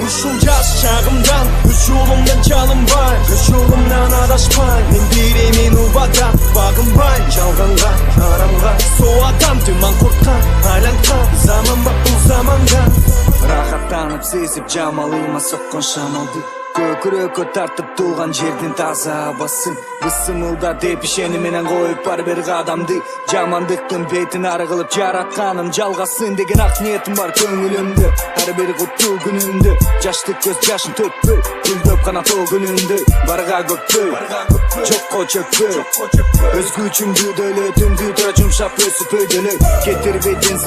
ушул жаш чагымдан үч жолумдан чалынбай, өз жолумдан адашпай, мен беремин убада багынбай, жалганга арамга соодам туман корккан айланткан заманба бул заманга рахаттанып сезип жамалыма соккон шамалды көкүрөккө тартып туулган жердин таза абасын ысымылда деп ишени менен коюп бар бир кадамды жамандыктын бетин ары кылып жаратканым жалгасын деген ак ниетим бар көңүлүмдө ар бир куттуу күнүмдө жаштык көз жашын төкпөй гүлдөп канат о күнүмдө барга көкпөй жокко чөкпөй өз күчүмдү дөлөтүмдү тура жумшап өсүп өйдөлөй кетирбей